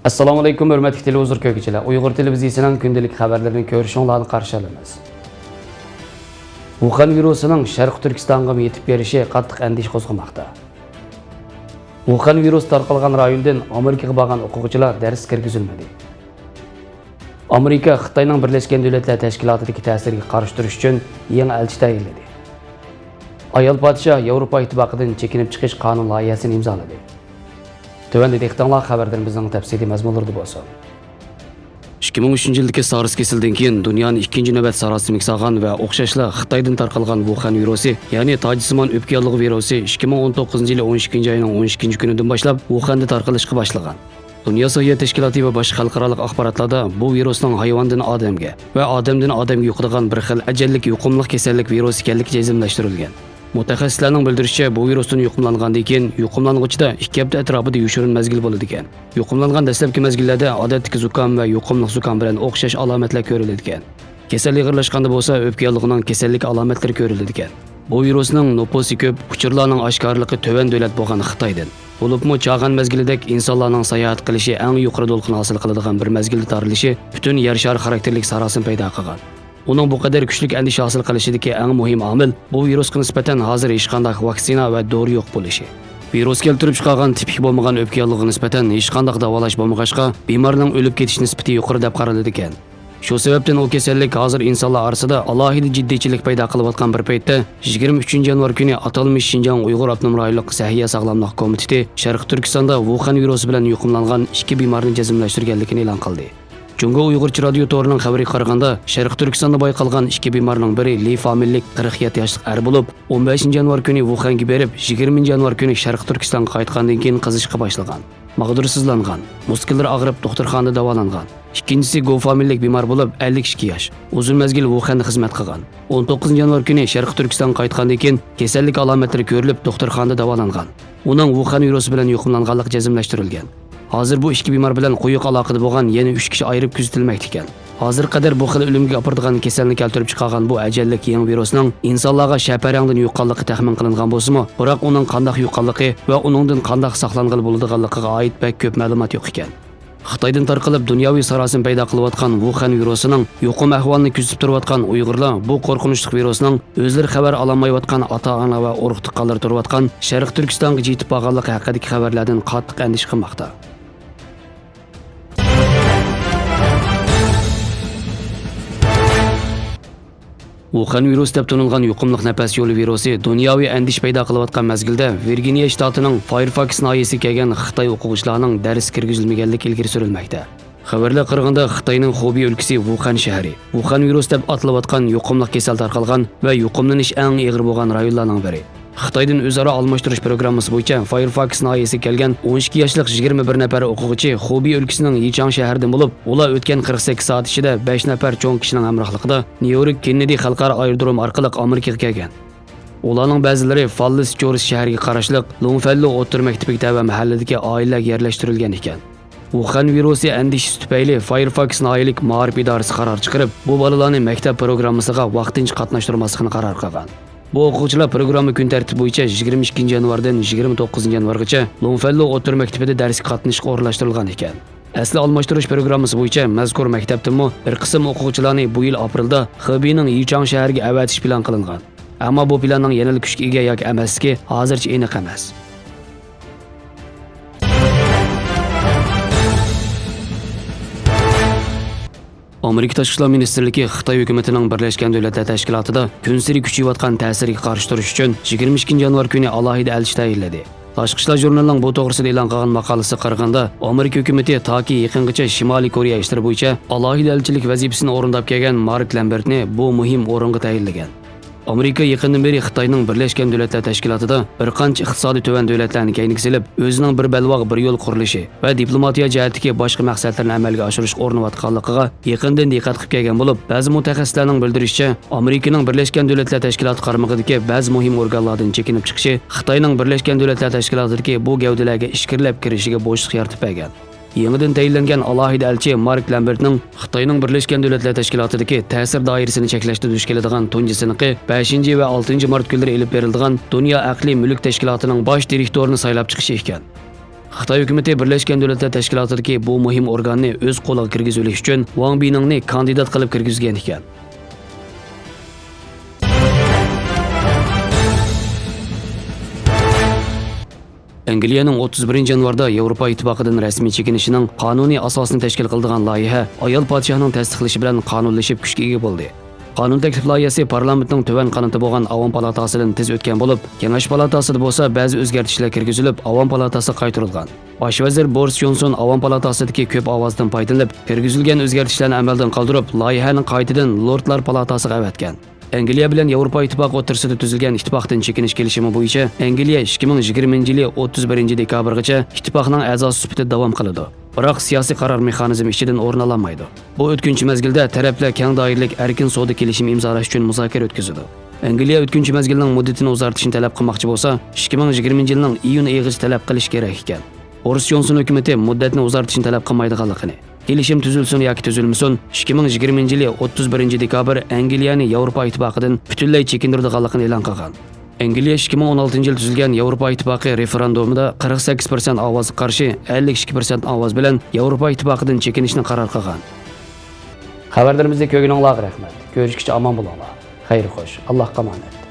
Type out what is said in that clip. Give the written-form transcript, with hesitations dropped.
Assalomu alaykum, hurmatli televizor ko'ruvchilar. Uyg'ur televiziyasining kundalik xabarlarini ko'rishinglarni qarshi olamiz. Wuhan virusining Sharq Turkistonga yetib kelishi qattiq andish qo'zg'amoqda. Wuhan virus tarqalgan rayondan Amerikaga borgan o'quvchilar dars kirgizilmadi. Amerika Xitoyning Birlashgan Davlatlar Tashkilotidagi ta'siriga qarshi turish uchun yangi elchi tayinladi. Ayol podshoh Yevropa ittifoqidan chekinib chiqish qonun loyihasini imzoladi. Tövəndə dehqonlar xəbərlərimizin təfsili məzmunları bolsun. 2003 yildagi SARS kesildən keyin dunyoning ikkinchi navbat sarosimiga salgan va o'xshashla Xitoydan tarqalgan Wuhan virusi, ya'ni tojsimon o'pka yog'lig'i virusi 2019 yili 12 oyning 12 kunidan boshlab Wuhanda tarqalishga boshlagan. Dunyo sog'liq tashkiloti va boshqa xalqaro axborotlarda bu virusning hayvondan odamga va odamdan odamga yuqadigan bir xil ajallik yuqumli kasallik virusi ekanligi jazmlashtirilgan. Mutaxassislarning bildirishicha, bu virusdan yuqumlangandan keyin yuqumlanuvchida 2 hafta atrofida yoshirin mazgil bo'ladi ekan. Yuqumlangan dastlabki mazgillarda odatdagi zukam va yuqumli zukam bilan o'xshash alomatlar ko'riladi ekan. Kasal ig'irlashganda bo'lsa, o'pka yog'lig'ining kasallik alomatlari ko'riladi ekan. Bu virusning nupusi ko'p, uchurlarning oshkorligi to'van davlat bo'lgan Xitoydan. Bo'libmi chag'an mazgilidek insonlarning sayohat qilishi eng yuqori to'lqin hosil qiladigan bir mazgilda tarilishi butun yer shari xarakterlik sarosin paydo qilgan. Uning bu qadar kuchlik andish hosil qilishidagi eng muhim omil bu virusga nisbatan hozir hech qanday vaksina va dori yo'q bo'lishi. Virus keltirib chiqargan tipik bo'lmagan o'pka yog'lig'iga nisbatan hech qanday davolash bo'lmag'achqa bemorning o'lib ketish nisbati yuqori deb qaraladi ekan. Shu sababdan u kasallik hozir insonlar orasida alohida jiddiychilik paydo qilayotgan bir paytda 23 yanvar kuni atalmish Xinjiang Uyg'ur avtonom rayonlik Sahiyya sog'lomlik komiteti Sharq Turkistonda Wuhan virusi bilan yuqumlangan 2 bemorni jazmlashtirganligini e'lon qildi. Jungo Uyg'urcha radio to'rining xabariga qaraganda, Sharq Turkistonda bayqalgan 2 bemorning biri Li familiyalik 47 yoshlik er bo'lib, 15 yanvar kuni Wuhanga berib, 20 yanvar kuni Sharq Turkistonga qaytgandan keyin qizishga boshlagan. Mag'dursizlangan, muskillari og'rib doktorxonada davolangan. Ikkinchisi Go familiyalik bemor bo'lib, 52 yosh. Uzun mazgil Wuhanda xizmat qilgan. 19 yanvar kuni Sharq Turkistonga qaytgandan keyin kasallik alomatlari ko'rilib, doktorxonada davolangan. Uning Wuhan virusi bilan yuqumlanganligi jazmlashtirilgan. Hozir bu 2 bemor bilan quyuq aloqada bo'lgan yana 3 kishi ayirib kuzatilmoqda ekan. Hozir qadar bu xil o'limga apiradigan kasallikni keltirib chiqargan bu ajallik yangi virusning insonlarga shaparangdan yuqqanligi taxmin qilingan bo'lsa-mu, biroq uning qanday yuqqanligi va uningdan qanday saqlangan bo'ladiganligiga oid pek ko'p ma'lumot yo'q ekan. Xitoydan tarqalib dunyoviy sarosin paydo qilayotgan Wuhan virusining yuqum ahvolini kuzatib turayotgan Uyg'urlar bu qo'rqinchli virusning o'zlari xabar olmayotgan ota-ona va urug' tuqqanlar turayotgan Sharq Turkistonga yetib borganligi haqidagi xabarlardan qattiq andish qilmoqda. Wuhan virus deb tanilgan yuqumli nafas yo'li virusi dunyoviy andish paydo qilayotgan mazgilda Virginiya shtatining Fairfax noyasiga kelgan Xitoy o'quvchilarining dars kirgizilmaganligi ilgari surilmoqda. Xabarlar qaraganda Xitoyning Xubey o'lkasi Wuhan shahri Wuhan virus deb ataladigan yuqumli kasal tarqalgan va yuqumlanish eng og'ir bo'lgan rayonlarning biri. Xitoydan o'zaro almashtirish programmasi bo'yicha Fairfax noyasiga kelgan 12 yoshlik 21 nafar o'quvchi Xubey o'lkasining Yichang shahridan bo'lib, ular o'tgan 48 soat ichida 5 nafar cho'ng kishining hamrohligida New York Kennedy xalqaro aerodrom orqali Amerikaga kelgan. Ularning ba'zilari Falls Chorus shahriga qarashli Longfellow o'tir maktabiga tava mahalladagi oilalarga yerlashtirilgan ekan. Wuhan virusi andishisi tufayli Fairfax noyalik ma'rif idorasi qaror chiqarib, bu bolalarni maktab programmasiga vaqtincha qatnashtirmaslikni qaror qilgan. Bu o'quvchilar programma kun tartibi bo'yicha 22 yanvardan 29 yanvargacha Longfellow o'tir maktabida darsga qatnashishga o'rlashtirilgan ekan. Asli almashtirish programmasi bo'yicha mazkur maktabdami bir qism o'quvchilarni bu yil aprelda Xubeyning Yichang shahriga avatish plan qilingan. Ammo bu planning yanada kuchga ega yoki emasligi hozircha aniq emas. Amerika Tashqi ishlar ministrligi Xitoy hukumatining Birlashgan Davlatlar Tashkilotida kun sari kuchayotgan ta'siriga qarshi turish uchun 22 yanvar kuni alohida elchi tayinladi. Tashqi ishlar jurnalining bu to'g'risida e'lon qilgan maqolasiga qaraganda, Amerika hukumati toki yaqingacha Shimoliy Koreya ishlari bo'yicha alohida elchilik vazifasini o'rindab kelgan Mark Lambertni bu muhim o'ringa tayinlagan. Amerika yaqindan beri Xitoyning Birlashgan Davlatlar Tashkilotida bir qancha iqtisodiy to'van davlatlarni kayniga silib, o'zining bir balvoq bir yo'l qurilishi va diplomatiya jihatidagi boshqa maqsadlarni amalga oshirish o'rnatayotganligiga yaqindan diqqat qilib kelgan bo'lib, ba'zi mutaxassislarning bildirishicha, Amerikaning Birlashgan Davlatlar Tashkiloti qaramog'idagi ba'zi muhim organlardan chekinib chiqishi Xitoyning Birlashgan Davlatlar Tashkilotidagi bu gavdalarga ishkirlab kirishiga bo'shliq yaratib bergan. Yangidan tayinlangan alohida elchi Mark Lambertning Xitoyning Birlashgan Davlatlar Tashkilotidagi ta'sir doirasini cheklashda duch keladigan tunji siniqi 5 va 6 mart kunlari elib beriladigan Dunyo aqliy mulk tashkilotining bosh direktorini saylab chiqishi ekan. Xitoy hukumatı Birleşken Davlatlar Teşkilatı'daki bu muhim organni o'z qo'liga kirgizilish uchun Wang Biningni kandidat qilib kirgizgan ekan. Angliyaning 31 yanvarda Yevropa ittifoqidan rasmiy chekinishining qonuniy asosini tashkil qiladigan loyiha ayol podshohning tasdiqlashi bilan qonunlashib kuchga ega bo'ldi. Qonun taklif loyihasi parlamentning tuvan qanoti bo'lgan Avom palatasidan tez o'tgan bo'lib, Kengash palatasida bo'lsa ba'zi o'zgartishlar kirgizilib, Avom palatasi qaytarilgan. Bosh vazir Boris Johnson Avom palatasidagi ko'p ovozdan foydalanib, kirgizilgan o'zgartishlarni amaldan qoldirib, loyihani qaytadan Lordlar palatasiga avatgan. Angliya bilan Yevropa ittifoqi o'rtasida tuzilgan ittifoqdan chekinish kelishimi bo'yicha Angliya 2020-yil 31-dekabrgacha ittifoqning a'zosi sifatida davom qiladi. Biroq siyosiy qaror mexanizmi ichidan o'rin ololmaydi. Bu o'tkinchi mezgilda taraflar keng doiralik erkin savdo kelishimi imzolash uchun muzokara o'tkazadi. Angliya o'tkinchi mezgilning muddatini uzartishni talab qilmoqchi bo'lsa, 2020-yilning iyun oyigacha talab qilish kerak ekan. Boris Johnson hukumati muddatni uzartishni talab qilmaydiganligini, kelishim tuzilsin yoki tuzilmasin, 2020-yil 31-dekabr Angliyani Yevropa ittifoqidan butunlay chekindiradiganligini e'lon qilgan. Angliya 2016-yil tuzilgan Yevropa ittifoqi referendumida 48% ovoz qarshi 52% ovoz bilan Yevropa ittifoqidan chekinishni qaror qilgan. Xabarlarimizni ko'rganingizga rahmat. Ko'rishguncha omon bo'linglar. Xayr xo'sh. Allohga omonat.